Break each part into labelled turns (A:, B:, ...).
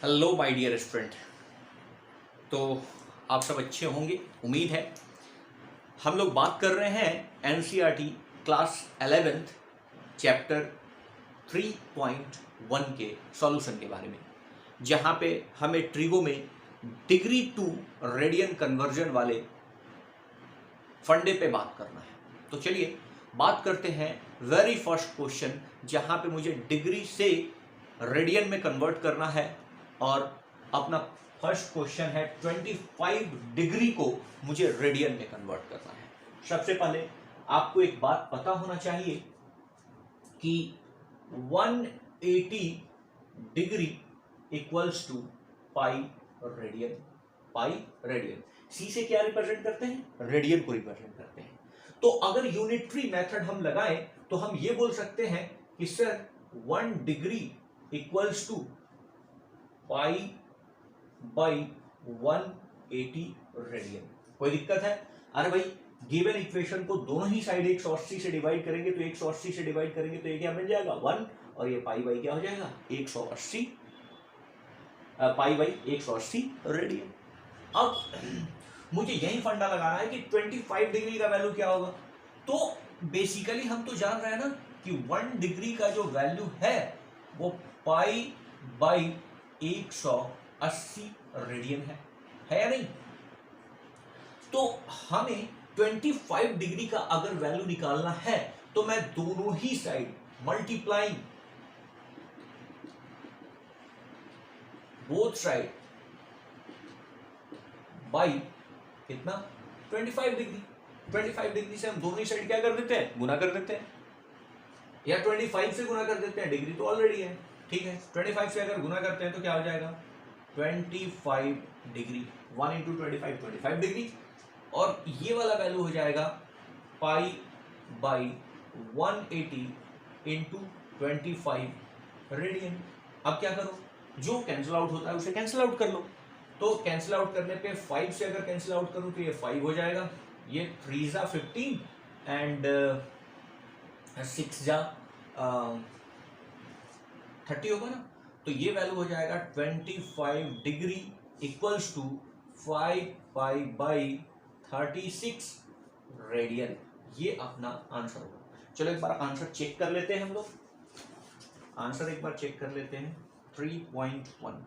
A: Hello my dear student. तो आप सब अच्छे होंगे, उम्मीद है। हम लोग बात कर रहे हैं एनसीईआरटी क्लास 11th चैप्टर 3.1 के सॉल्यूशन के बारे में, जहाँ पे हमें ट्रिगो में डिग्री टू रेडियन कन्वर्जन वाले फंडे पे बात करना है। तो चलिए बात करते हैं वेरी फर्स्ट क्वेश्चन, जहाँ पे मुझे डिग्री से रेडियन में कन्वर्ट करना है। और अपना फर्स्ट क्वेश्चन है 25 डिग्री को मुझे रेडियन में कन्वर्ट करना है। सबसे पहले आपको एक बात पता होना चाहिए कि 180 degree equals to pi radian. Pi radian सी से क्या रिप्रेजेंट करते हैं? रेडियन को रिप्रेजेंट करते हैं। तो अगर यूनिटरी मेथड हम लगाएं तो हम ये बोल सकते हैं कि sir 1 degree equals to pi by 180 radian. कोई दिक्कत है? अरे भाई, गिवन इक्वेशन को दोनों ही साइड 180 से डिवाइड करेंगे तो 180 से डिवाइड करेंगे तो ये क्या बन जाएगा 1, और ये पाई बाई क्या हो जाएगा 180, पाई बाई 180 रेडियन। अब मुझे यही फंडा लगाना है कि 25 डिग्री का वैल्यू क्या होगा। तो बेसिकली हम तो जान रहे हैं ना कि 1 डिग्री का जो वैल्यू है वो पाई बाई 180 रेडियन है या नहीं? तो हमें 25 डिग्री का अगर वैल्यू निकालना है तो मैं दोनों ही side multiplying both side by कितना 25 डिग्री। 25 डिग्री से हम दोनों ही साइड क्या कर देते हैं, गुना कर देते हैं, या 25 से गुना कर देते हैं, डिग्री तो ऑलरेडी है। ठीक है, 25 से अगर गुना करते हैं तो क्या हो जाएगा 25 डिग्री। 1 इंटू 25 डिग्री, और ये वाला वैल्यू हो जाएगा पाई बाई 180 इंटू 25 रेडियन। अब क्या करो, जो कैंसिल आउट होता है उसे कैंसिल आउट कर लो। तो कैंसिल आउट करने पे 5 से अगर कैंसिल आउट करूं तो ये 5 हो जाएगा, ये 3 जा 15 एंड 6 जा 30 होगा ना। तो ये वैल्यू हो जाएगा 25 degree equals to 5 pi by 36 radian. ये अपना आंसर होगा। चलो एक बार आंसर चेक कर लेते हैं हम लोग। आंसर एक बार चेक कर लेते हैं 3.1।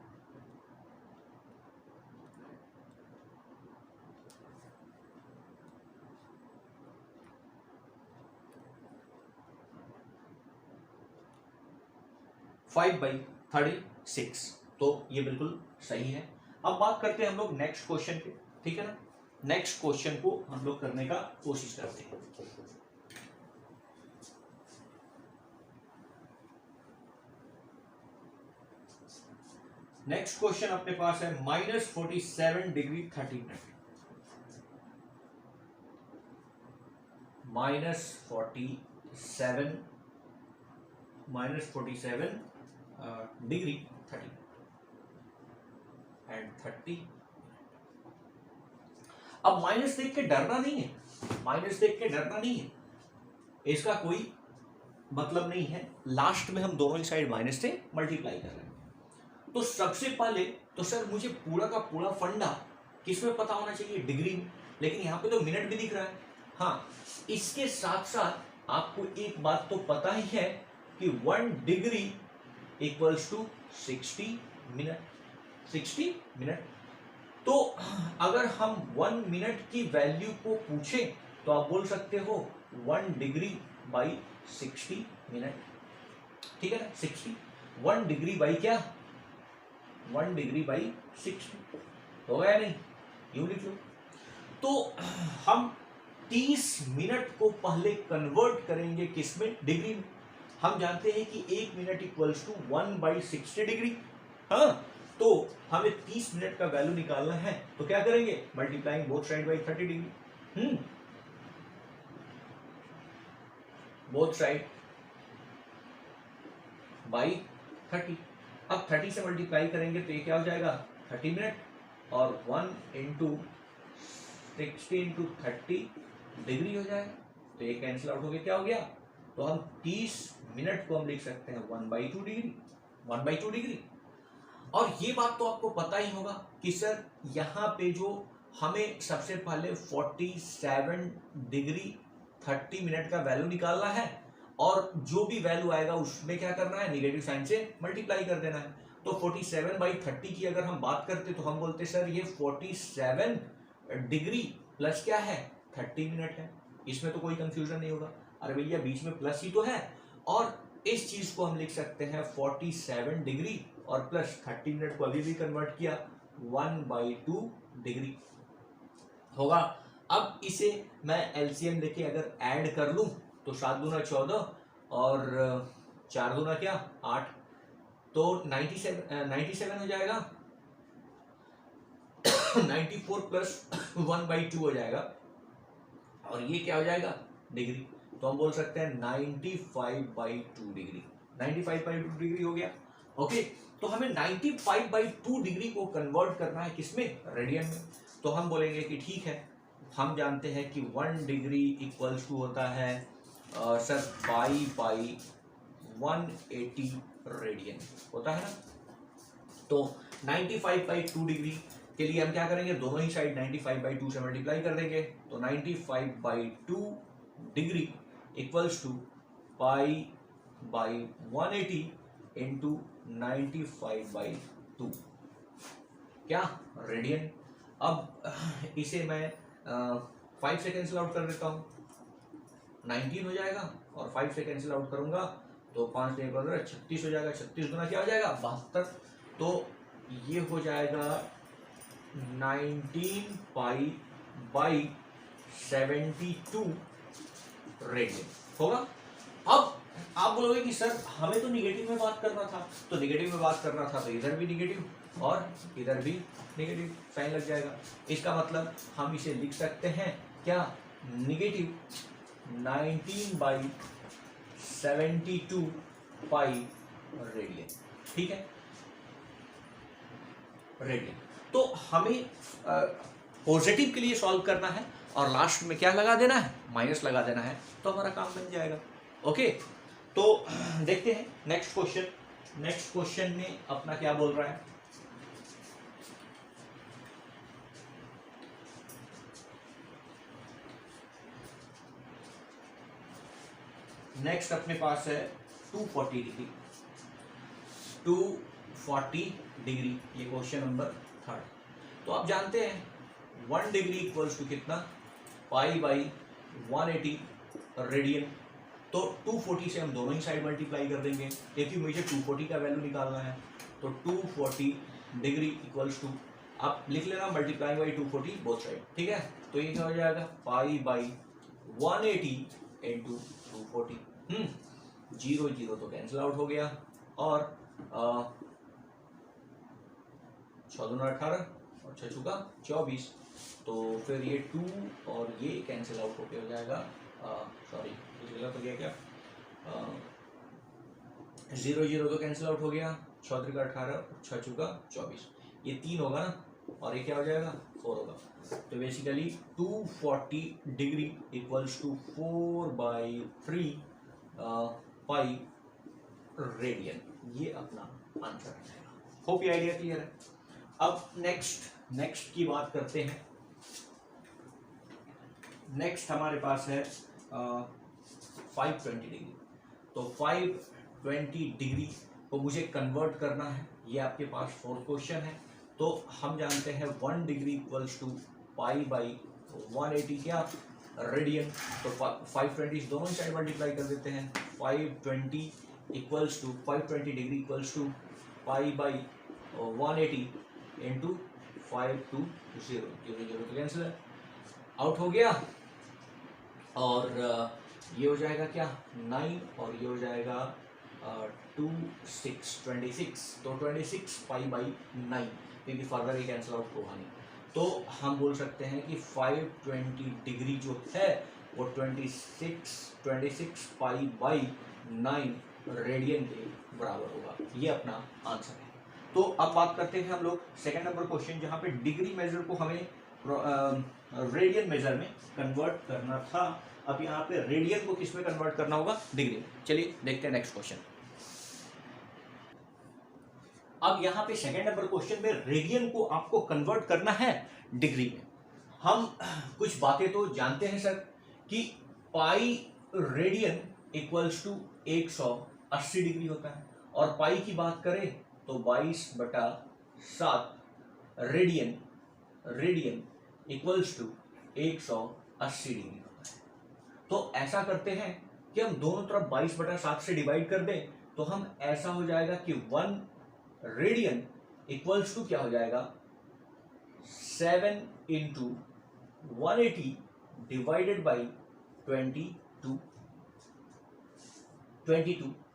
A: फाइव बाई 36, तो ये बिल्कुल सही है। अब बात करते हैं हम लोग नेक्स्ट क्वेश्चन पे, ठीक है ना। नेक्स्ट क्वेश्चन को हम लोग करने का कोशिश करते हैं। नेक्स्ट क्वेश्चन अपने पास है -47 डिग्री 30 मिनट। -47 degree 30 and 30। अब माइनस देख के डरना नहीं है, माइनस देख के डरना नहीं है, इसका कोई मतलब नहीं है। लास्ट में हम दोनों ही साइड माइनस से मल्टीप्लाई कर रहे हैं। तो सबसे पहले तो सर मुझे पूरा का पूरा फंडा किसमें पता होना चाहिए, डिग्री में। लेकिन यहाँ पे तो मिनट भी दिख रहा है। हाँ, इसके साथ साथ आपको एक बात तो पता ही है कि 1 degree equals to 60 minute. 60 minute. तो अगर हम 1 मिनट की वैल्यू को पूछें तो आप बोल सकते हो 1 डिग्री बाई 60 मिनट। ठीक है ना, 60 1 डिग्री बाई क्या 1 डिग्री बाई 60 हो गया नहीं, यूं लिख लो। तो हम 30 मिनट को पहले कन्वर्ट करेंगे किसमें, डिग्री में। हम जानते हैं कि 1 मिनट इक्वल्स टू 1/60 डिग्री। हाँ, तो हमें 30 मिनट का वैल्यू निकालना है तो क्या करेंगे, multiplying both side by 30 degree. Both side by 30। अब 30 से मल्टीप्लाई करेंगे तो ये क्या हो जाएगा 30 मिनट, और 1 इंटू 60 इंटू 30 डिग्री हो जाएगा। तो ये कैंसिल आउट हो गया, क्या हो गया, तो हम 30 मिनट को हम लिख सकते हैं 1/2 डिग्री। 1/2 डिग्री। और ये बात तो आपको पता ही होगा कि सर यहाँ पे जो हमें सबसे पहले 47 डिग्री 30 मिनट का वैल्यू निकालना है और जो भी वैल्यू आएगा उसमें क्या करना है, निगेटिव साइन से मल्टीप्लाई कर देना है। तो 47/30 की अगर हम बात करते तो हम बोलते सर ये 47 डिग्री प्लस क्या है 30 मिनट है। इसमें तो कोई कंफ्यूजन नहीं होगा, अरे भैया बीच में प्लस ही तो है। और इस चीज को हम लिख सकते हैं 47 डिग्री और प्लस 30 मिनट को अभी भी कन्वर्ट किया 1/2 डिग्री होगा। अब इसे मैं एलसीएम लेके अगर ऐड कर लूं तो 7 दूना 14 और 4 दूना क्या 8, तो 97 हो जाएगा 94 प्लस 1/2 हो जाएगा और ये क्या हो जाएगा डिग्री। तो हम बोल सकते हैं 95/2 डिग्री, 95/2 डिग्री हो गया। ओके, तो हमें 95/2 डिग्री को कन्वर्ट करना है किसमें, रेडियन में। तो हम बोलेंगे कि ठीक है, हम जानते हैं कि 1 डिग्री इक्वल्स टू होता है सर पाई/180 रेडियन होता है ना। तो 95/2 डिग्री के लिए हम क्या करेंगे, दोनों ही साइड 95/2 से मल्टीप्लाई कर देंगे। तो 95/2 डिग्री इक्वल्स टू पाई/180 इंटू 95/2 क्या रेडियन। अब इसे मैं 5 से कैंसिल आउट कर देता हूँ, 19 हो जाएगा और 5 से कैंसिल आउट करूंगा तो 5 नहीं पड़ रहा 36 हो जाएगा। 36 गुना क्या हो जाएगा 72, तो ये हो जाएगा 19 पाई/72 रेडियन होगा। अब आप बोलोगे कि सर हमें तो निगेटिव में बात करना था, तो निगेटिव में बात करना था तो इधर भी निगेटिव और इधर भी निगेटिव साइन लग जाएगा। इसका मतलब हम इसे लिख सकते हैं क्या, निगेटिव 19/72 पाई रेडियन, ठीक है रेडियन। तो हमें पॉजिटिव के लिए सॉल्व करना है और लास्ट में क्या लगा देना है, माइनस लगा देना है, तो हमारा काम बन जाएगा। ओके, तो देखते हैं नेक्स्ट क्वेश्चन। नेक्स्ट क्वेश्चन में अपना क्या बोल रहा है, नेक्स्ट अपने पास है 240 डिग्री, 240 डिग्री, ये क्वेश्चन नंबर 3। तो आप जानते हैं 1 डिग्री इक्वल्स टू कितना, पाई/180 रेडियन। तो 240 से हम दोनों ही साइड मल्टीप्लाई कर देंगे क्योंकि मुझे 240 का वैल्यू निकालना है। तो 240 डिग्री इक्वल्स टू, आप लिख लेना मल्टीप्लाई बाई 240 बोथ साइड, ठीक है। तो ये क्या हो जाएगा पाई/180 इंटू 240। 0 0 तो कैंसिल आउट हो गया और 6 दूना 18 और 6 छुका 24, तो फिर ये 2 और ये कैंसिल आउट होके हो जाएगा, सॉरी कुछ गलत हो गया क्या, 0 0 तो कैंसिल आउट हो गया, 6 3 18 6 छुका 24, ये 3 होगा ना और ये क्या हो जाएगा 4 होगा। तो basically 240 degree equals to 4/3 pi radian, ये अपना आंसर रहेगा। होप ये आइडिया क्लियर है। अब नेक्स्ट की बात करते हैं। नेक्स्ट हमारे पास है 520 डिग्री। तो 520 डिग्री को मुझे कन्वर्ट करना है, ये आपके पास 4th क्वेश्चन है। तो हम जानते हैं 1 डिग्री इक्वल्स टू पाई/180 क्या रेडियन। तो 520 दोनों ही साइड मल्टीप्लाई कर देते हैं। 520 डिग्री इक्वल्स टू पाई/180 इंटू 5 2 0 0 0 तो कैंसिल आउट हो गया और ये हो जाएगा क्या 9 और ये हो जाएगा 2 6 26, तो 26 पाई/9 क्योंकि फर्दर ये कैंसिल आउट होगा नहीं। तो हम बोल सकते हैं कि 520 डिग्री जो है वो 26 पाई/9 रेडियन के बराबर होगा, ये अपना आंसर है। तो अब बात करते हैं हम लोग सेकंड नंबर क्वेश्चन, जहाँ पे डिग्री मेजर को हमें रेडियन मेजर में कन्वर्ट करना था। अब यहाँ पे रेडियन को किस में कन्वर्ट करना होगा, डिग्री में। चलिए देखते हैं नेक्स्ट क्वेश्चन। अब यहाँ पे सेकेंड नंबर क्वेश्चन में रेडियन को आपको कन्वर्ट करना है डिग्री में। हम कुछ बातें तो जानते हैं सर कि pi radian equals to 180 degree होता है, और पाई की बात करें तो 22/7 रेडियन इक्वल्स टू 180 डिग्री होता है। तो ऐसा करते हैं कि हम दोनों तरफ 22/7 से डिवाइड कर दें, तो हम ऐसा हो जाएगा कि 1 रेडियन इक्वल्स टू क्या हो जाएगा 7 इंटू 180 डिवाइडेड बाई 22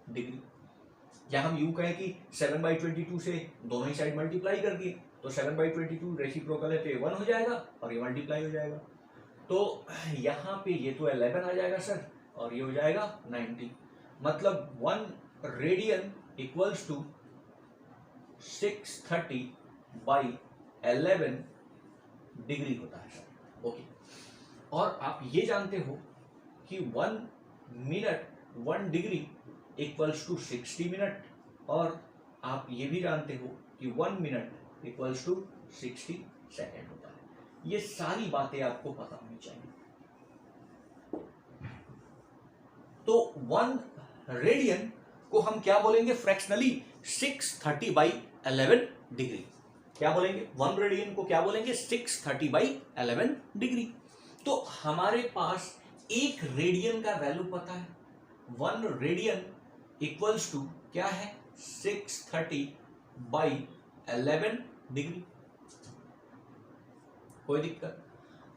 A: डिग्री, या हम यूं कहें कि 7/22 से दोनों ही साइड मल्टीप्लाई कर दिए, तो 7/22 रेसिप्रोकल है तो ये 1 हो जाएगा और ये मल्टीप्लाई हो जाएगा। तो यहाँ पे ये तो 11 आ जाएगा सर, और ये हो जाएगा 90, मतलब 1 रेडियन इक्वल्स टू 630/11 डिग्री होता है सर। ओके, और आप ये जानते हो कि 1 minute 1 degree equals to 60 minute, और आप ये भी जानते हो कि 1 मिनट इक्वल्स टू 60 सेकेंड होता है। ये सारी बातें आपको पता होनी चाहिए। तो 1 रेडियन को हम क्या बोलेंगे फ्रैक्शनली 630/11 डिग्री। क्या बोलेंगे 1 रेडियन को क्या बोलेंगे 630/11 डिग्री। तो हमारे पास 1 रेडियन का वैल्यू पता है, 1 रेडियन इक्वल्स टू क्या है 630/11 डिग्री। कोई दिक्कत?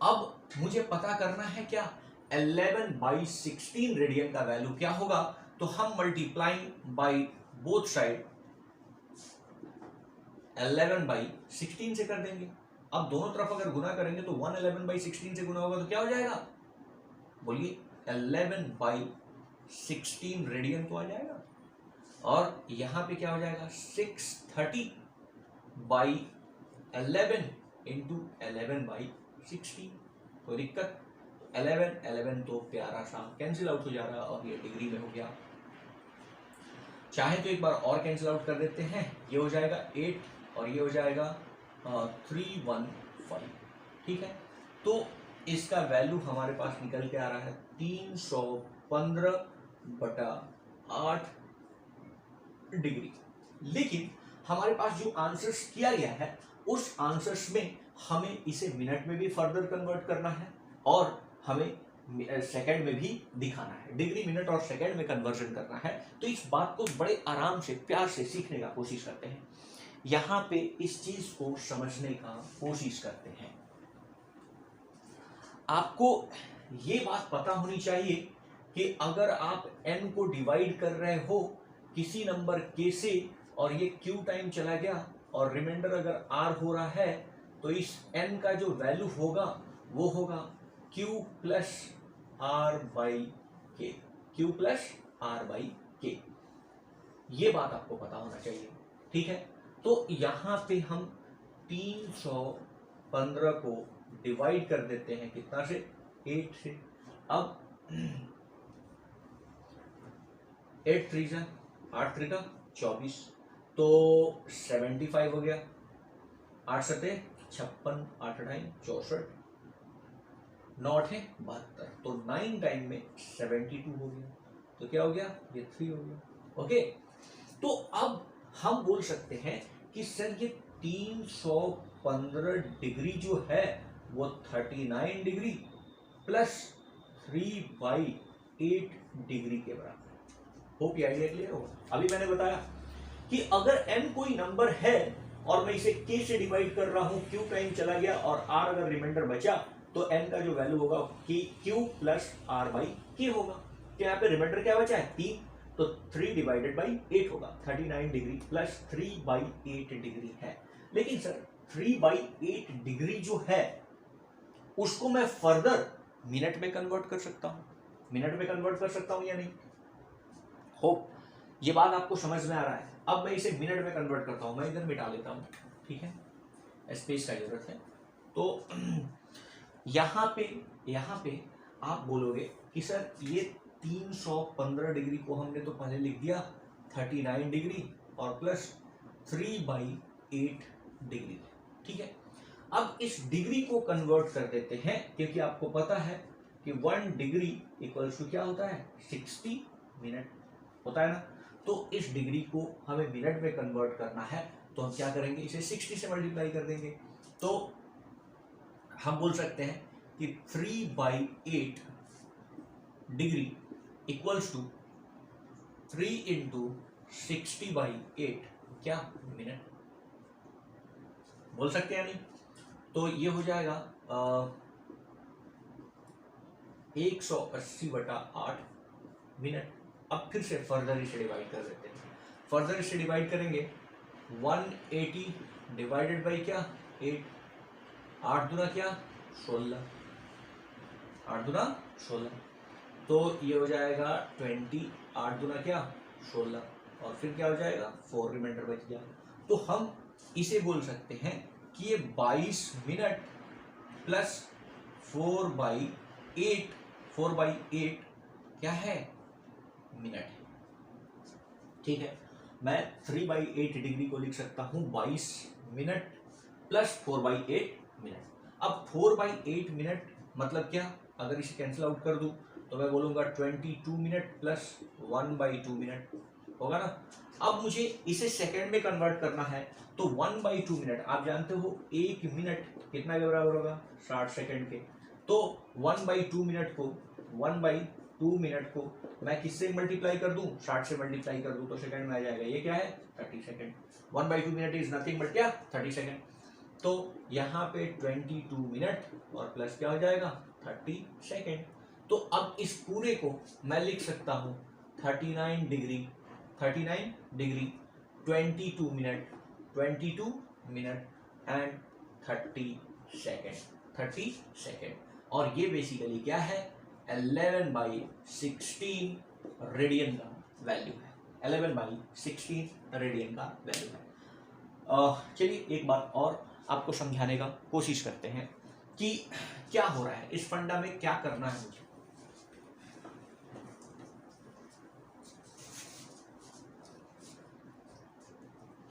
A: अब मुझे पता करना है क्या 11/16 रेडियन का वैल्यू क्या होगा, तो हम मल्टीप्लाइंग बाय बोथ साइड 11/16 से कर देंगे। अब दोनों तरफ अगर गुना करेंगे तो 1 11/16 से गुना होगा तो क्या हो जाएगा, बोलिए 11/16 रेडियन तो आ जाएगा, और यहां पे क्या हो जाएगा 630/11 इंटू 11/16। कोई दिक्कत? 11 तो प्यारा सा कैंसिल आउट हो जा रहा है और ये डिग्री में हो गया। चाहे तो एक बार और कैंसिल आउट कर देते हैं, ये हो जाएगा 8 और ये हो जाएगा 315। ठीक है, तो इसका वैल्यू हमारे पास निकल के आ रहा है 315/8 डिग्री। लेकिन हमारे पास जो आंसर्स किया गया है उस आंसर्स में हमें इसे मिनट में भी फर्दर कन्वर्ट करना है और हमें सेकंड में भी दिखाना है, डिग्री मिनट और सेकंड में कन्वर्जन करना है। तो इस बात को बड़े आराम से प्यार से सीखने का कोशिश करते हैं, यहां पे इस चीज को समझने का कोशिश करते हैं। आपको ये बात पता होनी चाहिए कि अगर आप n को डिवाइड कर रहे हो किसी नंबर k से और ये q टाइम चला गया और रिमाइंडर अगर r हो रहा है, तो इस n का जो वैल्यू होगा वो होगा q प्लस r बाई के, q प्लस r बाई के। ये बात आपको पता होना चाहिए। ठीक है, तो यहां पे हम 315 को डिवाइड कर देते हैं कितना से 8 से। अब 8 3 जा 8 3 का 24, तो 75 हो गया, 8 7 56, 8 टाइम 64, 9 8 72, तो 9 टाइम में 72 हो गया, तो क्या हो गया ये 3 हो गया। ओके, तो अब हम बोल सकते हैं कि सर ये 315 डिग्री जो है वो 39 डिग्री प्लस 3/8 डिग्री के बराबर है। होप ये आइडिया क्लियर होगा। अभी मैंने बताया कि अगर n कोई नंबर है और मैं इसे k से डिवाइड कर रहा हूं, q टाइम चला गया और r अगर रिमाइंडर बचा, तो n का जो वैल्यू होगा q प्लस r बाई के होगा। तो यहाँ पे रिमाइंडर क्या बचा है 3, तो 3/8 होगा, 39 डिग्री प्लस 3/8 डिग्री है। लेकिन सर 3/8 डिग्री जो है उसको मैं फर्दर मिनट में कन्वर्ट कर सकता हूं, मिनट में कन्वर्ट कर सकता हूं या नहीं? होप ये बात आपको समझ में आ रहा है। अब मैं इसे मिनट में कन्वर्ट करता हूं, मैं इधर मिटा लेता हूं, ठीक है, स्पेस का जरूरत है। तो यहां पे आप बोलोगे कि सर ये 315 डिग्री को हमने तो पहले लिख दिया 39 डिग्री और प्लस 3/8 डिग्री। ठीक है, अब इस डिग्री को कन्वर्ट कर देते हैं, क्योंकि आपको पता है कि 1 डिग्री इक्वल्स टू क्या होता है, 60 मिनट होता है ना। तो इस डिग्री को हमें मिनट में कन्वर्ट करना है, तो हम क्या करेंगे, इसे 60 से मल्टीप्लाई कर देंगे। तो हम बोल सकते हैं कि 3/8 डिग्री इक्वल्स टू 3 इंटू 60/8 क्या, मिनट। बोल सकते हैं नहीं, तो ये हो जाएगा 180/8 मिनट। अब फिर से फर्दर इसे डिवाइड कर देते हैं, फर्दर इसे डिवाइड करेंगे 180 डिवाइडेड बाई क्या, 8, 8 दूना क्या, 16, 8 दूना 16, तो ये हो जाएगा 20, 8 दूना क्या, 16, और फिर क्या हो जाएगा, 4 रिमाइंडर बच गया। तो हम इसे बोल सकते हैं कि ये 22 मिनट प्लस 4/8, 4/8 क्या है, मिनट है। ठीक है, मैं 3/8 डिग्री को लिख सकता हूं 22 मिनट प्लस 4/8 मिनट। अब 4/8 मिनट मतलब क्या, अगर इसे कैंसिल आउट कर दूं तो मैं बोलूंगा 22 मिनट प्लस 1/2 मिनट होगा ना। अब मुझे इसे सेकंड में कन्वर्ट करना है, तो 1/2 मिनट, आप जानते हो 1 मिनट कितना के बराबर होगा, 60 सेकंड के। तो 1/2 मिनट को 1/2 मिनट को मैं किससे मल्टीप्लाई कर दूं, 60 से मल्टीप्लाई कर दूं तो सेकंड में आ जाएगा, ये क्या है, 30 second. 1/2 minute is nothing but क्या, 30 सेकंड। तो यहाँ पे 22 मिनट और प्लस क्या हो जाएगा, 30 सेकंड। तो अब इस पूरे को मैं लिख सकता हूँ 39 डिग्री 22 मिनट एंड 30 सेकेंड। और ये बेसिकली क्या है, 11/16 रेडियन का वैल्यू है, 11/16 रेडियन का वैल्यू है। चलिए एक बार और आपको समझाने का कोशिश करते हैं कि क्या हो रहा है, इस फंडा में क्या करना है मुझे।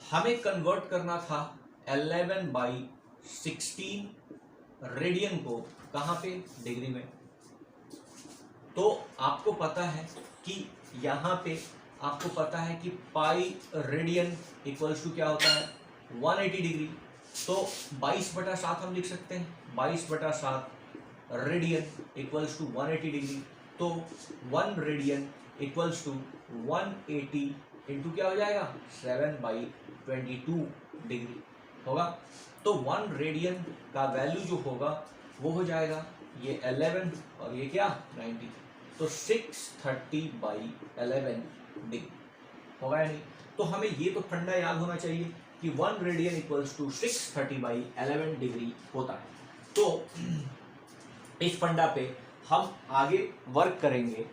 A: हमें कन्वर्ट करना था 11/16 रेडियन को कहाँ पे, डिग्री में। तो आपको पता है कि यहाँ पे आपको पता है कि पाई रेडियन इक्वल्स टू क्या होता है, 180 डिग्री। तो 22/7 हम लिख सकते हैं, 22/7 रेडियन इक्वल्स टू 180 डिग्री। तो 1 रेडियन इक्वल्स टू 180 इंटू क्या हो जाएगा, 7/22 डिग्री होगा। तो 1 रेडियन का वैल्यू जो होगा वो हो जाएगा ये 11 और ये क्या, 90। तो 630/11 डिग्री होगा या नहीं। तो हमें ये तो फंडा याद होना चाहिए कि 1 रेडियन इक्वल्स टू 630/11 डिग्री होता है। तो इस फंडा पे हम आगे वर्क करेंगे,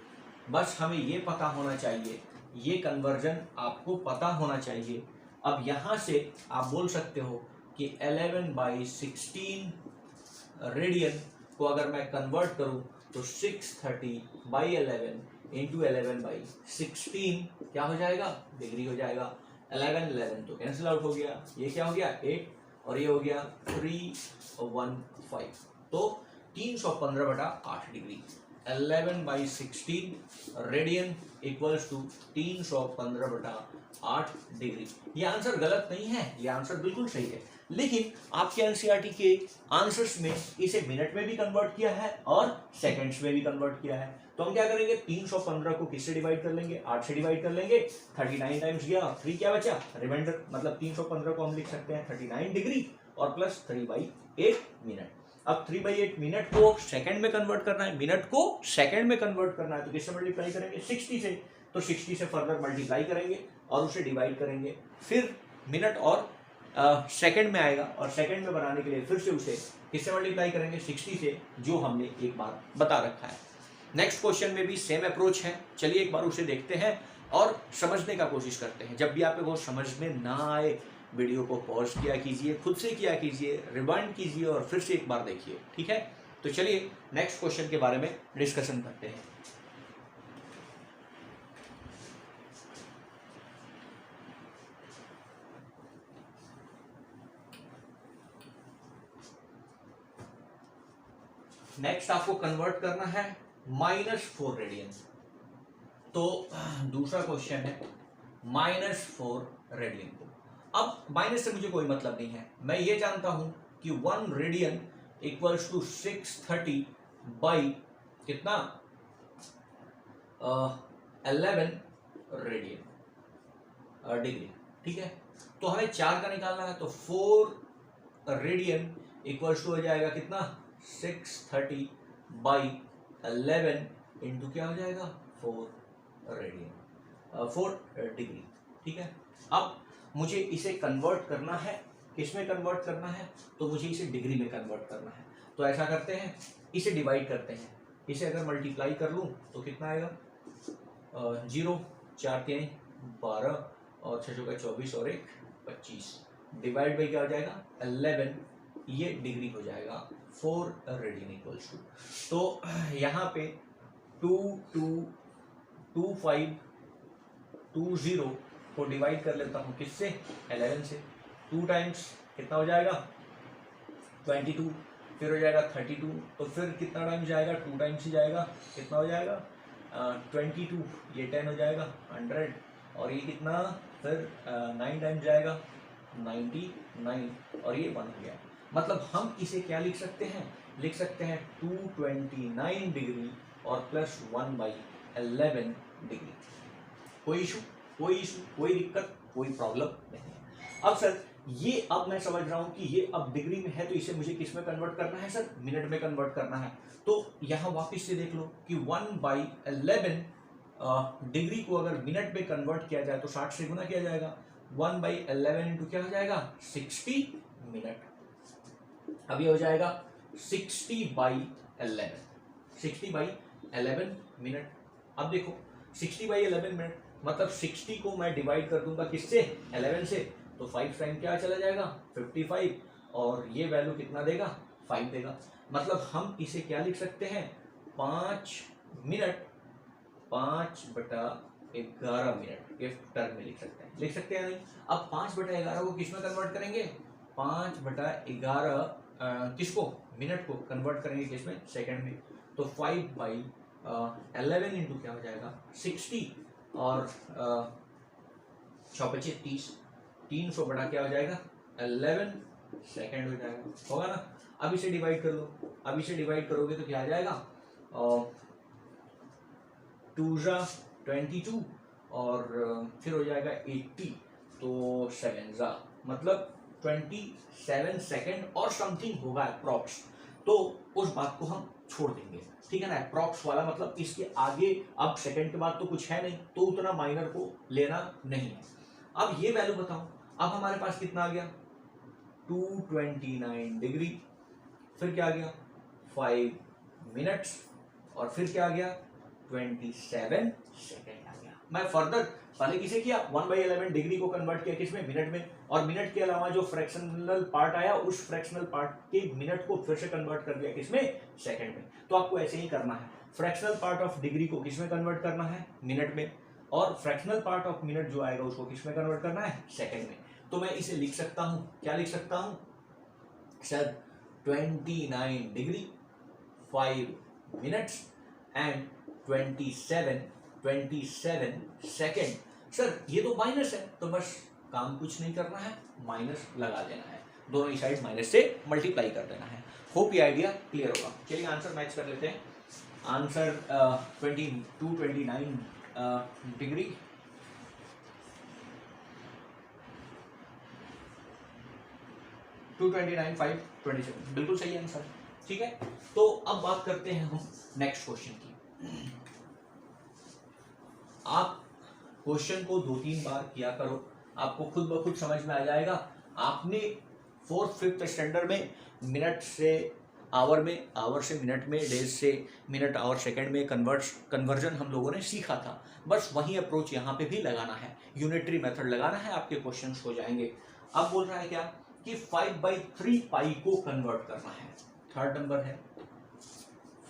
A: बस हमें ये पता होना चाहिए, ये कन्वर्जन आपको पता होना चाहिए। अब यहाँ से आप बोल सकते हो कि 11/16 रेडियन को अगर मैं कन्वर्ट करूँ तो 630/11 इंटू 11/16 क्या हो जाएगा, डिग्री हो जाएगा। 11 तो कैंसिल आउट हो गया, ये क्या हो गया, 8 और ये हो गया 315। तो 315/8 degree. 11/16 radian equals to 315/8 degree. ये आंसर गलत नहीं है, ये आंसर बिल्कुल सही है। लेकिन आपके एनसीईआरटी के आंसर्स में इसे मिनट में भी कन्वर्ट किया है और सेकंड्स में भी कन्वर्ट किया है। तो हम क्या करेंगे, 315 को किससे डिवाइड कर लेंगे, 8 से डिवाइड कर लेंगे। 39 टाइम्स गया, 3 क्या बचा, रिमाइंडर। मतलब 315 को हम लिख सकते हैं 39 डिग्री और प्लस 3/8 मिनट। अब 3/8 मिनट को सेकंड में कन्वर्ट करना है, मिनट को सेकंड में कन्वर्ट करना है, तो किससे मल्टीप्लाई करेंगे, 60 से। तो 60 से फर्दर मल्टीप्लाई करेंगे और उसे डिवाइड करेंगे, फिर मिनट और सेकंड में आएगा, और सेकंड में बनाने के लिए फिर से उसे किससे मल्टीप्लाई करेंगे, 60 से, जो हमने एक बार बता रखा है। नेक्स्ट क्वेश्चन में भी सेम अप्रोच है, चलिए एक बार उसे देखते हैं और समझने का कोशिश करते हैं। जब भी आपको वो समझ में ना आए, वीडियो को पॉज किया कीजिए, खुद से किया कीजिए, रिवाइंड कीजिए और फिर से एक बार देखिए, ठीक है। तो चलिए नेक्स्ट क्वेश्चन के बारे में डिस्कशन करते हैं। नेक्स्ट आपको कन्वर्ट करना है -4 रेडियन। तो दूसरा क्वेश्चन है -4 रेडियन को। अब माइनस से मुझे कोई मतलब नहीं है, मैं ये जानता हूं कि 1 रेडियन इक्वल्स टू 630 बाई कितना 11 रेडियन डिग्री, ठीक है। तो हमें 4 का निकालना है, तो 4 रेडियन इक्वल्स टू हो जाएगा कितना 630 बाई 11 इंटू क्या हो जाएगा 4 रेडियन 4 डिग्री, ठीक है। अब मुझे इसे कन्वर्ट करना है, किसमें कन्वर्ट करना है, तो मुझे इसे डिग्री में कन्वर्ट करना है। तो ऐसा करते हैं, इसे डिवाइड करते हैं, इसे अगर मल्टीप्लाई कर लूँ तो कितना आएगा 0 4 के 12 और 6 का 24 और 1 25 डिवाइड बाई क्या हो जाएगा 11, ये डिग्री हो जाएगा 4 रेडियन इक्वल्स टू। तो यहाँ पे 22520 को डिवाइड कर लेता हूँ किससे 11 से। 2 टाइम्स कितना हो जाएगा 22, फिर हो जाएगा 32, तो फिर कितना टाइम्स जाएगा 2 टाइम्स ही जाएगा, कितना हो जाएगा 22, ये 10 हो जाएगा 100, और ये कितना फिर 9 टाइम्स जाएगा 99, और ये 1 हो गया। मतलब हम इसे क्या लिख सकते हैं, लिख सकते हैं 229 डिग्री और प्लस 1/11 डिग्री। कोई इशू, कोई दिक्कत, कोई प्रॉब्लम नहीं है। अब सर ये अब मैं समझ रहा हूं कि ये अब डिग्री में है, तो इसे मुझे किस में कन्वर्ट करना है सर, मिनट में कन्वर्ट करना है। तो यहां वापस से देख लो कि 1/11 डिग्री को अगर मिनट में कन्वर्ट किया जाए तो 60 से गुना किया जाएगा, 1/11 इंटू क्या हो जाएगा 60 मिनट। अब ये हो जाएगा 60/11 मिनट। अब देखो 60/11 मिनट मतलब 60 को मैं डिवाइड कर दूंगा किससे 11 से, तो 5 टाइम क्या चला जाएगा 55, और ये वैल्यू कितना देगा 5 देगा। मतलब हम इसे क्या लिख सकते हैं 5 मिनट 5/11 मिनट के टर्म में लिख सकते हैं नहीं। अब 5/11 को किस में कन्वर्ट करेंगे 5/11 किसको मिनट को कन्वर्ट करेंगे किसमें सेकंड में, तो 5/11 इंटू क्या हो जाएगा 60 और 6 × 30 300 बड़ा क्या हो जाएगा 11 सेकंड हो जाएगा, होगा ना। अब इसे डिवाइड कर लो, अब इसे डिवाइड करोगे तो क्या आ जाएगा 2 × 22 और फिर हो जाएगा 80, तो 7 मतलब 27 सेकंड और समथिंग होगा अप्रॉक्स। तो उस बात को हम छोड़ देंगे, ठीक है ना। अप्रॉक्स वाला मतलब इसके आगे अब सेकंड के बाद तो कुछ है नहीं, तो उतना माइनर को लेना नहीं है। अब ये वैल्यू बताओ, अब हमारे पास कितना आ गया 229 डिग्री, फिर क्या आ गया 5 मिनट्स, और फिर क्या आ गया 27 सेकेंड आ गया। मैं फर्दर पहले किसे किया 1/11 डिग्री को कन्वर्ट किया किसमें मिनट में, और मिनट के अलावा जो फ्रैक्शनल पार्ट आया उस फ्रैक्शनल पार्ट के मिनट को फिर से कन्वर्ट कर दिया किसमें सेकंड में। तो आपको ऐसे ही करना है, फ्रैक्शनल पार्ट ऑफ डिग्री को किसमें कन्वर्ट करना है मिनट में, और फ्रैक्शनल पार्ट ऑफ मिनट जो आएगा उसको किसमें कन्वर्ट करना है सेकंड में। तो मैं इसे लिख सकता हूं, क्या लिख सकता हूं sir 29 degree 5 minutes and 27 second. Sir ये तो माइनस है, तो बस काम कुछ नहीं करना है, माइनस लगा देना है, दोनों ही साइड माइनस से मल्टीप्लाई कर देना है। होप ये आइडिया क्लियर होगा। चलिए आंसर मैच कर लेते हैं। आंसर 229 डिग्री 229 5 27 बिल्कुल सही आंसर, ठीक है। तो अब बात करते हैं हम नेक्स्ट क्वेश्चन की। आप क्वेश्चन को 2-3 बार किया करो, आपको खुद ब खुद समझ में आ जाएगा। आपने 4th 5th स्टैंडर्ड में मिनट से आवर में, आवर से मिनट में, डेज से मिनट आवर सेकंड में कन्वर्जन हम लोगों ने सीखा था। बस वही अप्रोच यहाँ पे भी लगाना है, यूनिटरी मेथड लगाना है, आपके क्वेश्चंस हो जाएंगे। अब बोल रहा है क्या कि 5/3 पाई को कन्वर्ट करना है। थर्ड नंबर है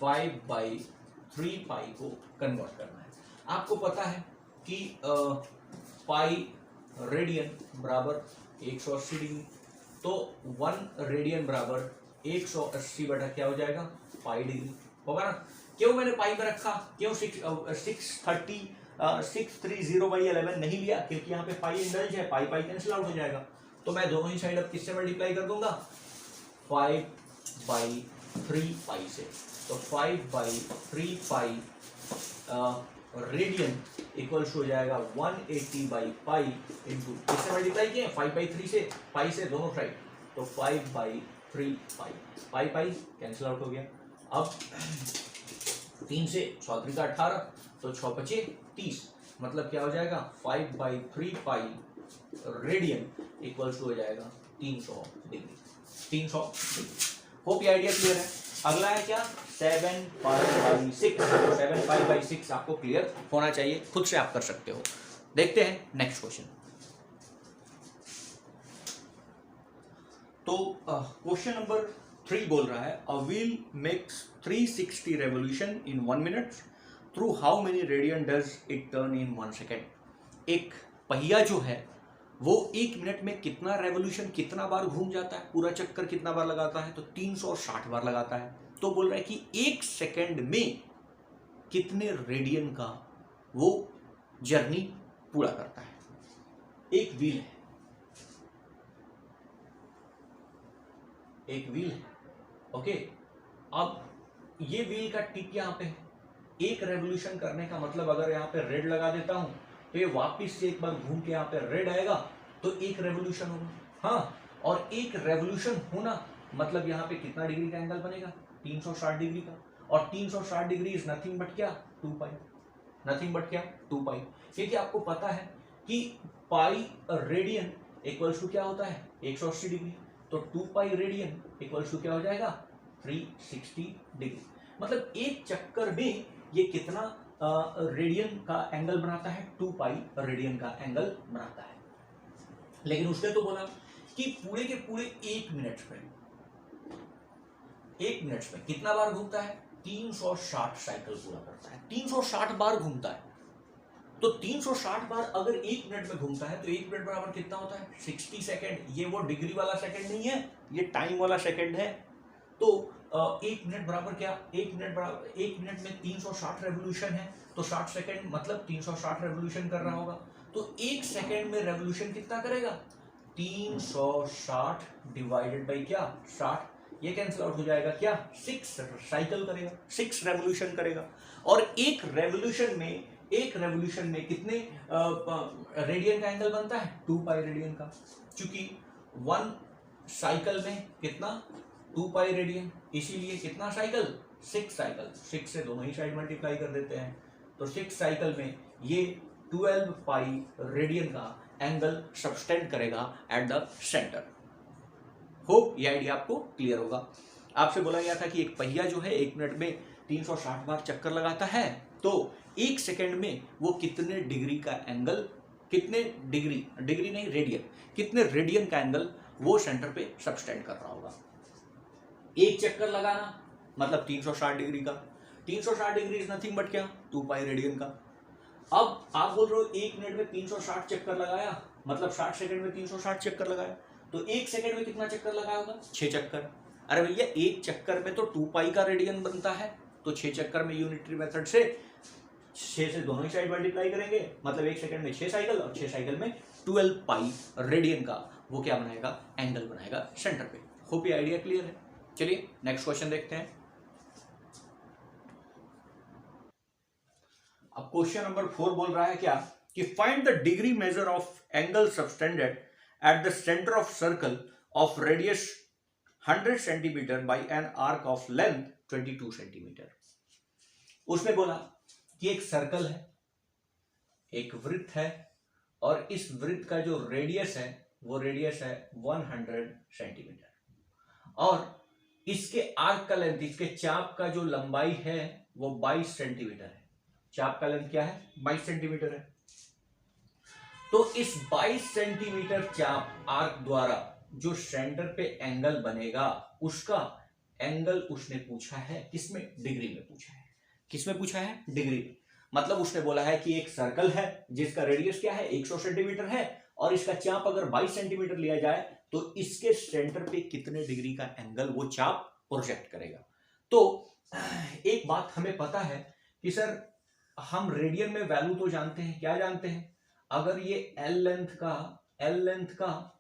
A: 5/3 पाई को कन्वर्ट करना है। आपको पता है कि पाई रेडियन बराबर 180 डिग्री, तो 1 रेडियन बराबर 180 बटा क्या हो जाएगा, पाई डिग्री होगा ना। क्यों मैंने पाई में रखा, क्यों 630/11 नहीं लिया, क्योंकि यहाँ पे पाई इंडल्ज है, पाई पाई कैंसिल आउट हो जाएगा। तो मैं दोनों ही साइड अब किससे मल्टीप्लाई कर दूंगा, 5/3 पाई से। तो 5/3 पाई रेडियन इक्वल्स हो जाएगा 180/पाई इंटू किससे मल्टीप्लाई किए, 5/3 से, पाई से दोनों साइड, तो 5/3 पाई, पाई पाई कैंसिल आउट हो गया। अब 3 से 6 3 का 18, तो 6 5 30, मतलब क्या हो जाएगा 5/3 पाई रेडियन इक्वल्स हो जाएगा 300 डिग्री, 300 डिग्री। होप ये आइडिया क्लियर है। अगला है क्या, 7π/6, 7π/6 आपको क्लियर होना चाहिए, खुद से आप कर सकते हो। देखते हैं नेक्स्ट क्वेश्चन। तो क्वेश्चन नंबर 3 बोल रहा है, a wheel makes 360 revolution in 1 minute, through how many radian does it turn in 1 second. एक पहिया जो है वो 1 मिनट में कितना रेवोल्यूशन, कितना बार घूम जाता है, पूरा चक्कर कितना बार लगाता है, तो 360 बार लगाता है। तो बोल रहा है कि 1 सेकेंड में कितने रेडियन का वो जर्नी पूरा करता है। एक व्हील है, एक व्हील है, ओके। अब ये व्हील का टिप यहां पे है, एक रेवोल्यूशन करने का मतलब अगर यहां पे रेड लगा देता हूं तो ये वापिस से एक बार घूम के यहाँ पे रेड आएगा, तो एक रेवोल्यूशन होगा, हाँ। और एक रेवोल्यूशन होना मतलब यहाँ पे कितना डिग्री का एंगल बनेगा, 360 डिग्री का। और 360 डिग्री इज नथिंग बट क्या, 2 पाई, नथिंग बट क्या, 2 पाई। क्योंकि आपको पता है कि पाई रेडियन इक्वल्स टू क्या होता है, 180 डिग्री। तो 2 पाई रेडियन इक्वल्स टू क्या हो जाएगा, 360 डिग्री। मतलब एक चक्कर में ये कितना रेडियन का एंगल बनाता है, 2 पाई रेडियन का एंगल बनाता है। लेकिन उसने तो बोला कि पूरे के पूरे 1 मिनट में, 1 मिनट में कितना बार घूमता है, 360 साइकिल पूरा करता है, 360 बार घूमता है। तो 360 बार अगर 1 मिनट में घूमता है तो 1 मिनट बराबर कितना होता है, 60 सेकेंड। ये वो डिग्री वाला सेकेंड नहीं है, ये टाइम वाला सेकेंड है। तो 1 मिनट बराबर क्या, 1 मिनट बराबर, 1 मिनट में 360 रेवोल्यूशन है, तो 60 सेकेंड मतलब 360 रेवोल्यूशन कर रहा होगा। तो 1 सेकेंड में रेवोल्यूशन कितना करेगा, 360 डिवाइडेड बाई क्या, 60। ये कैंसिल आउट हो जाएगा क्या, 6 साइकिल करेगा, 6 रेवोल्यूशन करेगा। और एक रेवोल्यूशन में कितने रेडियन का एंगल बनता है, 2 पाई रेडियन का। क्योंकि 1 साइकिल में कितना, 2 पाई रेडियन, इसीलिए कितना साइकिल, 6 साइकिल। 6 से दोनों ही साइड मल्टीप्लाई कर देते हैं, तो 6 साइकिल में ये 12 पाई रेडियन का एंगल सबटेंड करेगा एट द सेंटर। होप ये आइडिया आपको क्लियर होगा। आपसे बोला गया था कि एक पहिया जो है 1 मिनट में 360 बार चक्कर लगाता है, तो 1 सेकेंड में वो कितने डिग्री का एंगल, कितने डिग्री नहीं रेडियन, कितने रेडियन का एंगल वो सेंटर पे सबटेंड कर रहा होगा। एक चक्कर लगाना मतलब 360 डिग्री का, 360 डिग्री इज नथिंग बट क्या, 2 पाई रेडियन का। अब आप बोल रहे हो 1 मिनट में 360 चक्कर लगाया, मतलब 60 सेकंड में 360 चक्कर लगाया, तो 1 सेकंड में कितना चक्कर लगाया होगा, 6 चक्कर। अरे भैया एक चक्कर में तो 2 पाई का रेडियन बनता है, तो 6 चक्कर में यूनिटरी मेथड से 6 से दोनों ही साइड मल्टीप्लाई करेंगे, मतलब 1 सेकंड में 6 साइकिल, और 6 साइकिल में 12 पाई रेडियन का वो क्या बनाएगा, एंगल बनाएगा सेंटर पे। होप ये आइडिया क्लियर है। चलिए नेक्स्ट क्वेश्चन देखते हैं। अब क्वेश्चन नंबर 4 बोल रहा है क्या, कि find the degree measure of angle subtended at the centre of circle of radius 100 centimetre bye an arc of length 22 centimetre. उसने बोला कि एक सर्कल है, एक वृत्त है, और इस वृत्त का जो रेडियस है वो रेडियस है 100 सेंटीमीटर, और इसके आर्क का लेंथ, इसके चाप का जो लंबाई है वो 22 सेंटीमीटर है। चाप का लेंथ क्या है, 22 सेंटीमीटर है। तो इस 22 सेंटीमीटर चाप आर्क द्वारा जो सेंटर पे एंगल बनेगा, उसका एंगल उसने पूछा है किसमें, डिग्री में पूछा है। किसमें पूछा है, डिग्री में। मतलब उसने बोला है कि एक सर्कल है जिसका रेडियस क्या है, 100 सेंटीमीटर है, और इसका चाप अगर 22 सेंटीमीटर लिया जाए तो इसके सेंटर पे कितने डिग्री का एंगल वो चाप प्रोजेक्ट करेगा। तो एक बात हमें पता है कि सर हम रेडियन में वैल्यू तो जानते हैं, क्या जानते हैं, अगर ये एल लेंथ का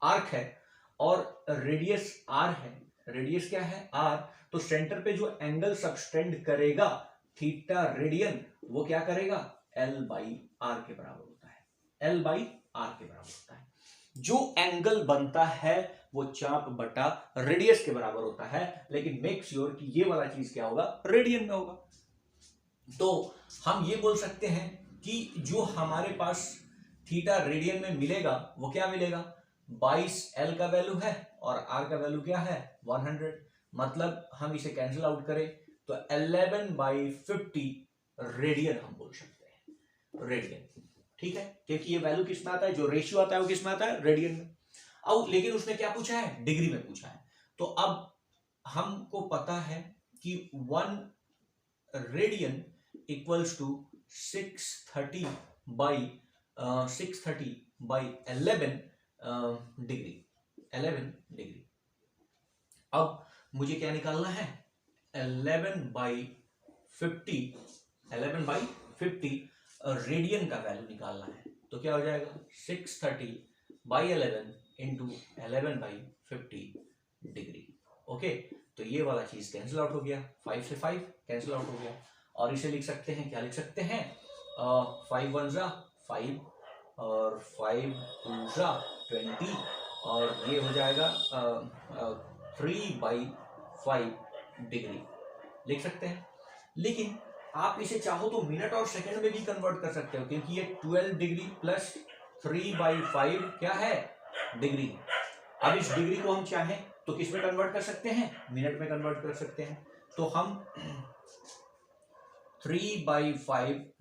A: आर्क है और रेडियस आर है, रेडियस क्या है आर, तो सेंटर पे जो एंगल सबटेंड करेगा थीटा रेडियन, वो क्या करेगा एल बाई आर के बराबर होता है, एल बाई आर के बराबर होता है। जो एंगल बनता है वो चाप बटा रेडियस के बराबर होता है, लेकिन मेक श्योर कि ये वाला चीज क्या होगा रेडियन में होगा। तो हम ये बोल सकते हैं कि जो हमारे पास थीटा रेडियन में मिलेगा वो क्या मिलेगा, 22 एल का वैल्यू है और आर का वैल्यू क्या है 100, मतलब हम इसे कैंसिल आउट करें तो 11/50 रेडियन हम बोल सकते हैं, रेडियन, ठीक है, क्योंकि ये वैल्यू किस में आता है, जो रेशियो आता है वो किस में आता है रेडियन में। अब लेकिन उसने क्या पूछा है, डिग्री में पूछा है। तो अब हमको पता है कि 1 radian equals to 630 by 11 degree, 11 degree. अब मुझे क्या निकालना है, 11/50 रेडियन का वैल्यू निकालना है। तो क्या हो जाएगा 630/11 इंटू 11/50 डिग्री। ओके, तो ये वाला चीज कैंसिल आउट हो गया, 5 से 5 कैंसिल आउट हो गया, और इसे लिख सकते हैं, क्या लिख सकते हैं, 5 1 जा 5 और 5 2 जा 20 और ये हो जाएगा 3/5 डिग्री लिख सकते हैं। लेकिन आप इसे चाहो तो मिनट और सेकंड में भी कन्वर्ट कर सकते हो, क्योंकि ये 12 डिग्री प्लस 3/5 क्या है डिग्री। अब इस डिग्री को हम चाहें तो किस में कन्वर्ट कर सकते हैं, मिनट में कन्वर्ट कर सकते हैं। तो हम 3/5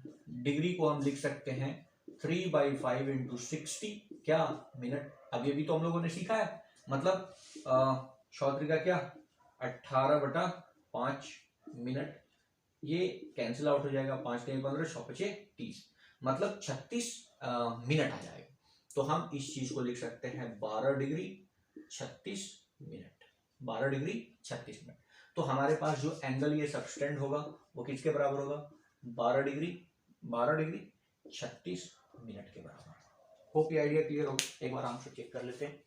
A: डिग्री को हम लिख सकते हैं 3/5 इंटू 60 क्या मिनट। अब ये भी तो हम लोगों ने सीखा है, मतलब चौधरी का क्या 18/5 मिनट, ये कैंसिल आउट हो जाएगा, 5 के 15 6 5 30, मतलब 36 मिनट आ जाएगा। तो हम इस चीज को लिख सकते हैं 12 डिग्री 36 मिनट, 12 डिग्री 36 मिनट। तो हमारे पास जो एंगल ये सबटेंड होगा वो किसके बराबर होगा, 12 डिग्री 36 मिनट के बराबर। होप ये आइडिया क्लियर हो, एक बार हम चेक कर लेते हैं।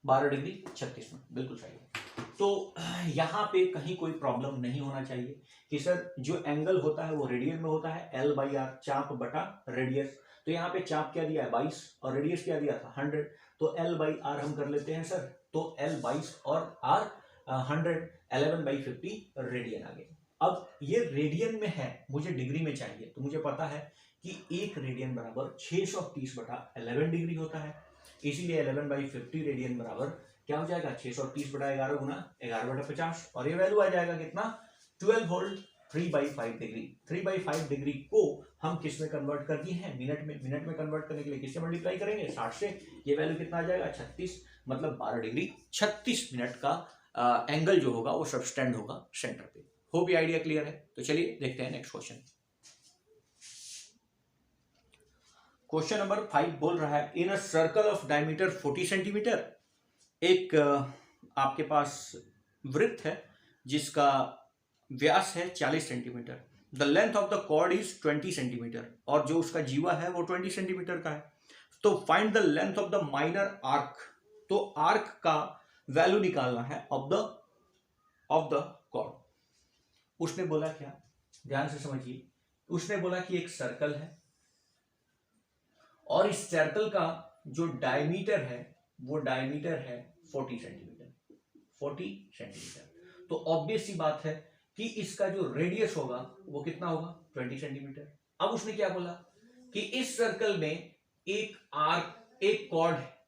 A: 12 डिग्री 36 मिनट बिल्कुल सही है। तो यहाँ पे कहीं कोई प्रॉब्लम नहीं होना चाहिए कि सर जो एंगल होता है वो रेडियन में होता है, L बाई आर चाप बटा रेडियस। तो यहाँ पे चाप क्या दिया है 22 और रेडियस क्या दिया था 100, तो L बाई आर हम कर लेते हैं सर, तो L 22 और R 100, 11/50 रेडियन आ गया। अब ये रेडियन में है, मुझे डिग्री में चाहिए, तो मुझे पता है कि 1 रेडियन बराबर 630/11 डिग्री होता है, इसीलिए 11/50 रेडियन बराबर क्या हो जाएगा 630/11 गुना 11/50, और ये वैल्यू आ जाएगा कितना 12 वोल्ट 3/5 डिग्री। 3/5 डिग्री को हम किस में कन्वर्ट कर दिए हैं, मिनट में। मिनट में कन्वर्ट करने के लिए किससे मल्टीप्लाई करेंगे 60 से, ये वैल्यू कितना आ जाएगा 36, मतलब 12 डिग्री 36 मिनट का एंगल जो होगा वो सबटेंड होगा सेंटर पे। होप ये आइडिया क्लियर है। तो चलिए देखते हैं नेक्स्ट क्वेश्चन। क्वेश्चन नंबर 5 बोल रहा है in a circle of diameter 40 centimetre, एक आपके पास वृत्त है जिसका व्यास है 40 centimetre, the length of the chord is 20 centimetre, और जो उसका जीवा है वो 20 सेंटीमीटर का है। तो find the length of the minor arc, तो आर्क का वैल्यू निकालना है ऑफ द कॉर्ड। उसने बोला क्या, ध्यान से समझिए, उसने बोला कि एक सर्कल है और इस सर्कल का जो डायमीटर है वो डायमीटर है 40 सेंटीमीटर, 40 सेंटीमीटर। तो ऑब्वियस सी बात है कि इसका जो रेडियस होगा वो कितना होगा 20 सेंटीमीटर। अब उसने क्या बोला कि इस सर्कल में एक आर्क, एक कॉर्ड है,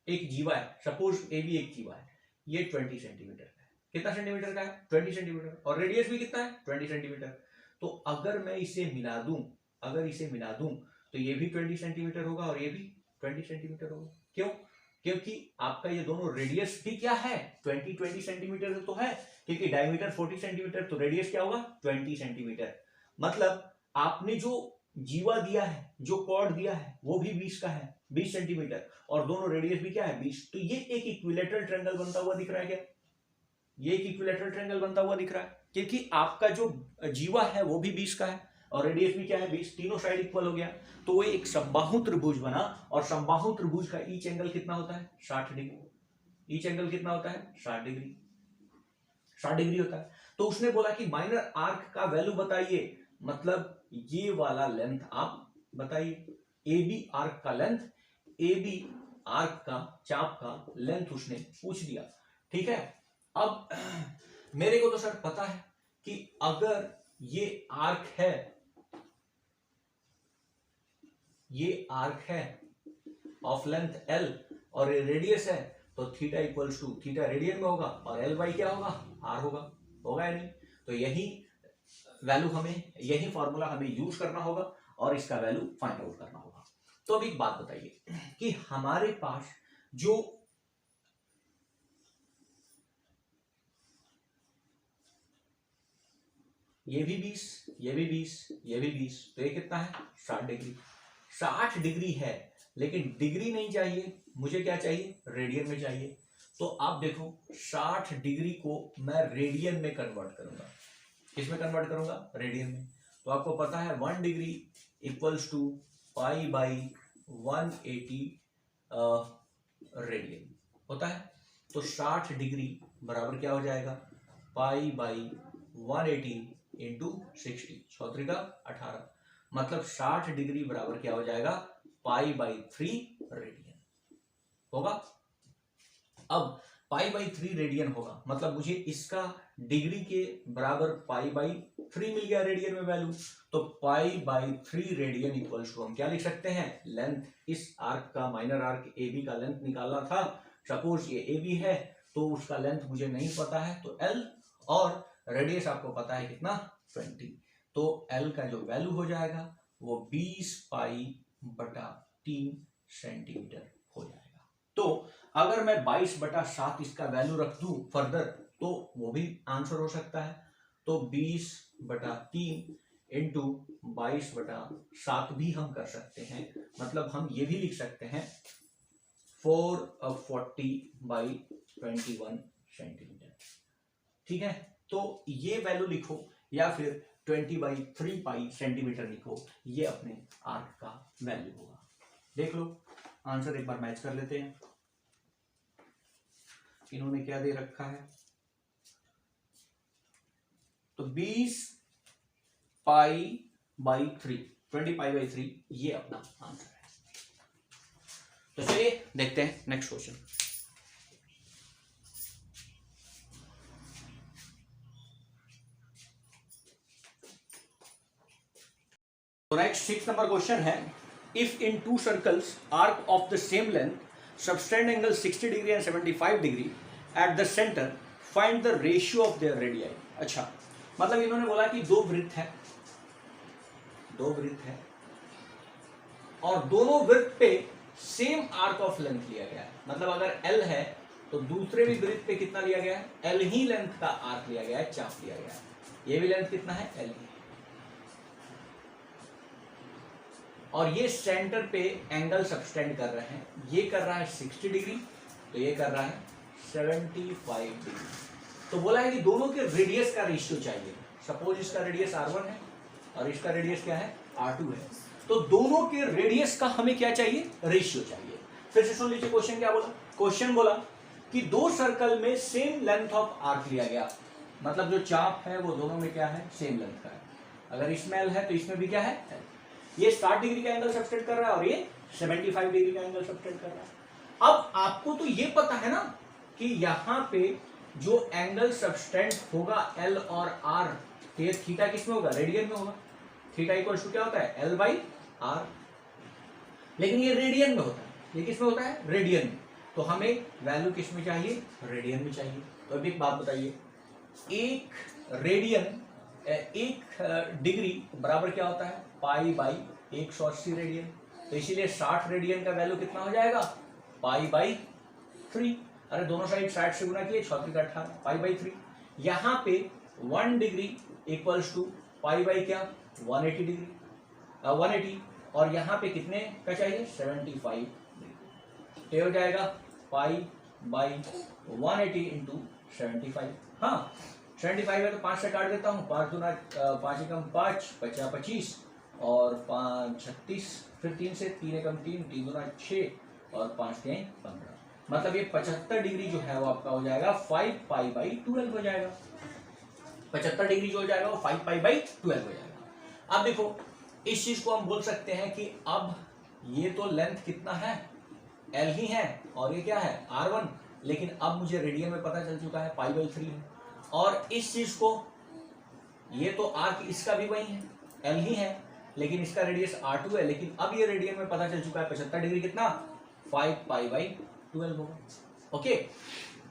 A: एक जीवा है, सपोज ए भी एक जीवा है, ये 20 सेंटीमीटर का है। कितना सेंटीमीटर का है 20 सेंटीमीटर, और रेडियस भी कितना है 20 सेंटीमीटर। तो अगर मैं इसे मिला दूं, अगर इसे मिला दूं तो ये भी 20 सेंटीमीटर होगा और ये भी 20 सेंटीमीटर होगा। क्यों, क्योंकि आपका ये दोनों रेडियस भी क्या है 20 सेंटीमीटर तो है, क्योंकि डायमीटर 40 सेंटीमीटर तो रेडियस क्या होगा 20 सेंटीमीटर। मतलब आपने जो जीवा दिया है, जो कॉर्ड दिया है वो भी 20 का है, 20 सेंटीमीटर, और दोनों रेडियस भी क्या है 20। तो ये एक इक्विलेटरल ट्रायंगल बनता हुआ दिख रहा है क्या? ये एक इक्विलेटरल ट्रायंगल बनता हुआ दिख रहा है, क्योंकि आपका जो जीवा है वो भी 20 का है और रेडियस भी क्या है 20, तीनों साइड इक्वल हो गया। तो वो एक समबाहु त्रिभुज बना, और समबाहु त्रिभुज का ईच एंगल कितना होता है 60 डिग्री। ईच एंगल कितना होता है 60 डिग्री, 60 डिग्री होता है। तो उसने बोला कि माइनर आर्क का वैल्यू बताइए, मतलब ये वाला लेंथ आप बताइए, ए बी आर्क का लेंथ, ए बी आर्क का चाप का लेंथ उसने पूछ दिया। ठीक है, अब मेरे को तो सर पता है कि अगर ये आर्क है, ये आर्क है ऑफ लेंथ L और ये रेडियस है, तो theta equals to, theta radian में होगा और L बाई क्या होगा R होगा या नहीं? तो यही वैल्यू हमें, यही फॉर्मूला हमें यूज करना होगा और इसका वैल्यू फाइंड आउट करना होगा। तो अब एक बात बताइए कि हमारे पास जो ये भी 20, ये भी 20, ये भी 20, तो ये कितना है 60 डिग्री। 60 डिग्री है, लेकिन डिग्री नहीं चाहिए मुझे, क्या चाहिए रेडियन में चाहिए। तो आप देखो 60 डिग्री को मैं रेडियन में कन्वर्ट करूंगा, किसमें कन्वर्ट करूंगा रेडियन में। तो आपको पता है 1 degree equals to pi by 180 radian होता है। तो 60 डिग्री बराबर क्या हो जाएगा पाई बाई 180 इंटू 60, 6 का 18, मतलब 60 डिग्री बराबर क्या हो जाएगा पाई बाई 3 रेडियन होगा। अब पाई बाई 3 रेडियन होगा, मतलब मुझे इसका डिग्री के बराबर पाई बाई 3 मिल गया रेडियन में वैल्यू। तो pi by 3 radian equals to हम क्या लिख सकते हैं, लेंथ इस आर्क का, माइनर आर्क ए बी का लेंथ निकालना था। सपोज ये ए बी है तो उसका लेंथ मुझे नहीं पता है, तो L, और रेडियस आपको पता है कितना 20, तो L का जो वैल्यू हो जाएगा वो 20 पाई बटा 3 सेंटीमीटर हो जाएगा। तो अगर मैं 22 बटा 7 इसका वैल्यू रख दूं फर्दर, तो वो भी आंसर हो सकता है। तो 20 बटा 3 इंटू 22 बटा 7 भी हम कर सकते हैं, मतलब हम ये भी लिख सकते हैं 440 बाई 21 सेंटीमीटर। ठीक है, तो ये वैल्यू लिखो या फिर 20 बाई 3 पाई सेंटीमीटर लिखो, ये अपने आर्क का वैल्यू होगा। देख लो आंसर एक बार मैच कर लेते हैं। इन्होंने क्या दे रखा है, तो 20 पाई बाई 3, 20 पाई बाई 3 ये अपना आंसर है। तो चलिए देखते हैं नेक्स्ट क्वेश्चन। तो नेक्स्ट 6 नंबर क्वेश्चन है, if in to circles arc of the same length subtend angle 60 degree and 75 degree at the centre, find the ratio of their radii. अच्छा, मतलब इन्होंने बोला कि दो वृत्त है, दो वृत्त है और दोनों वृत्त पे सेम आर्क ऑफ लेंथ लिया गया है। मतलब अगर L है तो दूसरे भी वृत्त पे कितना लिया गया है, L ही लेंथ का आर्क लिया गया है, चाप लिया गया है। ये भी लेंथ कितना है L ही, और ये सेंटर पे एंगल सबटेंड कर रहे हैं। ये कर रहा है 60 डिग्री, तो ये कर रहा है 75 डिग्री। तो बोला है कि दोनों के रेडियस का रेशियो चाहिए। सपोज इसका रेडियस R1 है और इसका रेडियस क्या है R2 है, तो दोनों के रेडियस का हमें क्या चाहिए, रेशियो चाहिए। फिर से सुन लीजिए क्वेश्चन क्या बोला। क्वेश्चन बोला कि दो सर्कल में सेम लेंथ ऑफ आर्क लिया गया, मतलब जो चाप है वो दोनों में क्या है सेम लेंथ का है। अगर इसमें L है तो इसमें भी क्या है L। ये 60 डिग्री का एंगल सबटेंड कर रहा है और ये 75 डिग्री का एंगल सबटेंड कर रहा है। अब आपको तो ये पता है ना कि यहाँ पे जो एंगल सबटेंड होगा L और R, ये थीटा किसमें होगा, रेडियन में होगा। थीटा इक्वल टू क्या होता है L बाई R, लेकिन ये रेडियन में होता है, ये किसमें होता है रेडियन में। तो हमें वैल्यू किसमें चाहिए, रेडियन में चाहिए। तो अभी एक बात बताइए, एक रेडियन, एक डिग्री बराबर क्या होता है पाई बाई 180 रेडियन। तो इसीलिए 60 रेडियन का वैल्यू कितना हो जाएगा पाई बाई 3। अरे दोनों साइड 60 से गुना किए, 6 का 18, पाई बाई 3। यहाँ पे 1 degree equals to pi by क्या 180 डिग्री। 180 और यहाँ पे कितने का चाहिए 75, ये हो जाएगा पाई बाई 180 इंटू 75। हाँ 75 है तो 5 से काट देता हूँ, 5 दूना 5 एकम 5 बचा 25 और 5 36, फिर 3 से 3 एकम 3, 3 दूना 6 और 5 3 15, मतलब ये 75 डिग्री जो है वो आपका हो जाएगा 5 पाई बाई 12 हो जाएगा। 75 डिग्री जो हो जाएगा वो 5 पाई बाई 12 हो जाएगा। अब देखो इस चीज को हम बोल सकते हैं कि अब ये तो लेंथ कितना है L ही है और ये क्या है R1, लेकिन अब मुझे रेडियन में पता चल चुका है पाई बाई 3 है। और इस चीज को ये तो आर्क इसका भी वही है L ही है, लेकिन इसका रेडियस R2 है, लेकिन अब ये रेडियन में पता चल चुका है 75 डिग्री कितना 5 पाई बाई 12 होगा। ओके,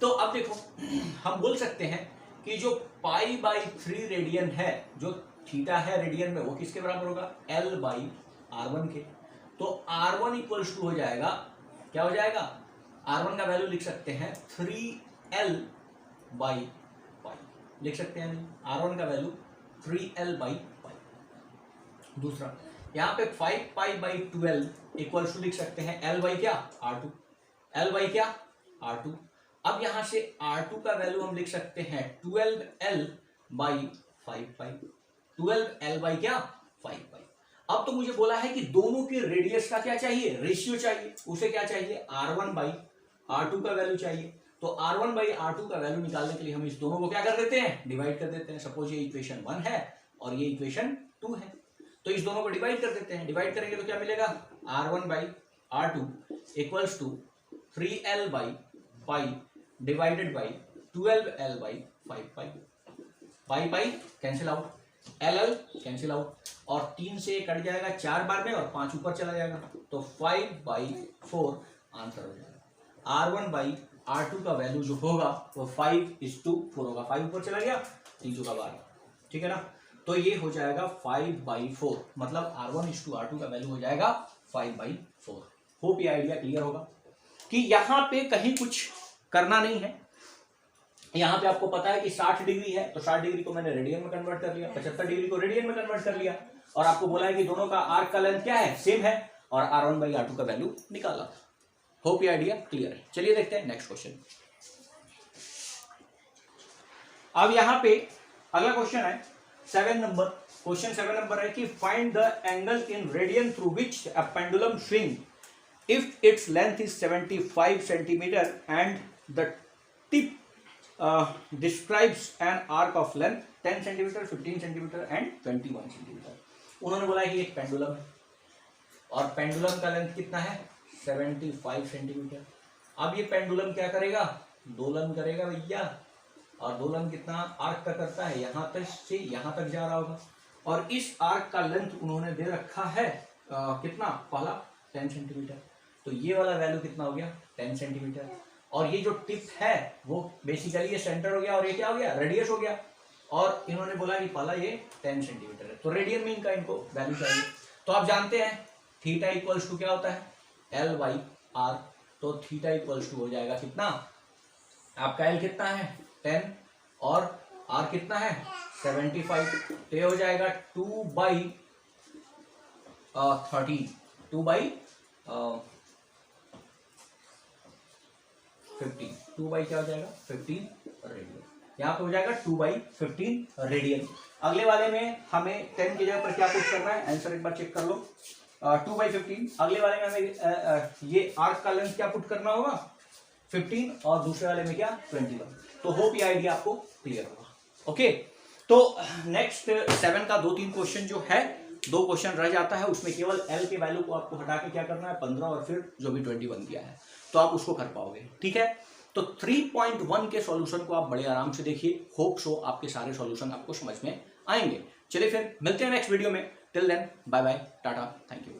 A: तो अब देखो हम बोल सकते हैं कि जो पाई बाई 3 रेडियन है, जो थीटा है रेडियन में, वो किसके बराबर होगा L बाई R1 के। तो R1 इक्वल्स टू हो जाएगा, क्या हो जाएगा R1 का वैल्यू लिख सकते हैं 3L बाई पाई, लिख सकते हैं R1 का वैल्यू 3L बाई पाई। दूसरा यहाँ पे 5 पाई बाई 12 इक्वल्स टू लिख सकते हैं L बाई क्या R2, L बाई क्या R2। अब यहां से R2 का वैल्यू हम लिख सकते हैं 12L by 5 pi, 12L by क्या 5 पाई। अब तो मुझे बोला है कि दोनों के रेडियस का क्या चाहिए रेशियो चाहिए, उसे क्या चाहिए R1 बाई R2 का वैल्यू चाहिए। तो R1 बाई R2 का वैल्यू निकालने के लिए हम इस दोनों को क्या कर देते हैं डिवाइड कर देते हैं। सपोज ये इक्वेशन 1 है और ये इक्वेशन 2 है, तो इस दोनों को डिवाइड कर देते हैं। डिवाइड करेंगे तो क्या मिलेगा R1 by R2 equals to 3L by pi divided by 12L by 5 pi. Pi pi cancel out, LL cancel out और 3 से कट जाएगा 4 बार में और 5 ऊपर चला जाएगा, तो 5 बाई 4 आंसर हो जाएगा। R1 बाई R2 का वैल्यू जो होगा वो 5:4 होगा, 5 ऊपर चला गया 3 का 12, ठीक है ना। तो ये हो जाएगा 5/4, मतलब R1:R2 का वैल्यू हो जाएगा 5/4। होप ये आइडिया क्लियर होगा कि यहाँ पे कहीं कुछ करना नहीं है। यहाँ पे आपको पता है कि 60 डिग्री है तो 60 डिग्री को मैंने रेडियन में कन्वर्ट कर लिया, 75 डिग्री को रेडियन में कन्वर्ट कर लिया, और आपको बोला है कि दोनों का आर्क का लेंथ क्या है सेम है, और R1/R2 का वैल्यू निकाला। होप ये आइडिया क्लियर है। चलिए देखते हैं नेक्स्ट क्वेश्चन। अब यहाँ पे अगला क्वेश्चन है 7 नंबर। क्वेश्चन 7 नंबर है कि find the angle in radian through which a pendulum swing if its length is 75 centimeter and the tip describes an arc of length 10 centimeter, 15 centimeter and 21 centimeter। उन्होंने बोला कि एक pendulum है और pendulum का length कितना है 75 सेंटीमीटर। अब ये पेंडुलम क्या करेगा दोलन करेगा भैया, और दोलन कितना आर्क का करता है, यहाँ तक से यहाँ तक जा रहा होगा, और इस आर्क का लेंथ उन्होंने दे रखा है कितना पहला 10 सेंटीमीटर, तो ये वाला वैल्यू कितना हो गया 10 सेंटीमीटर, और ये जो टिप है वो बेसिकली ये सेंटर हो गया और ये क्या हो गया रेडियस हो गया, और इन्होंने बोला कि पहला ये 10 सेंटीमीटर है, तो रेडियन में इनका इनको वैल्यू चाहिए। तो आप जानते हैं थीटा इक्वल्स टू क्या होता है L बाई R, तो थीटा इक्वल्स टू हो जाएगा कितना आपका L कितना है 10 और R कितना है 75, तो ये हो जाएगा 2/13, 2/15 क्या हो जाएगा 15 रेडियन, यहाँ पे हो जाएगा 2/15 रेडियन। अगले वाले में हमें 10 की जगह पर क्या पुट करना है, आंसर एक बार चेक कर लो 2/15। अगले वाले में हमें ये आर्क का लेंथ क्या पुट करना होगा 15 और दूसरे वाले में क्या 21। तो होप ये आइडिया आपको क्लियर होगा। ओके, तो नेक्स्ट 7 का 2-3 क्वेश्चन जो है 2 क्वेश्चन रह जाता है, उसमें केवल L के वैल्यू को आपको हटा के क्या करना है 15 और फिर जो भी 21 दिया है तो आप उसको कर पाओगे, ठीक है। तो 3.1 के सॉल्यूशन को आप बड़े आराम से देखिए, होप सो आपके सारे सॉल्यूशन आपको समझ में आएंगे। चलिए फिर मिलते हैं नेक्स्ट वीडियो में, till then bye bye, tata, thank you.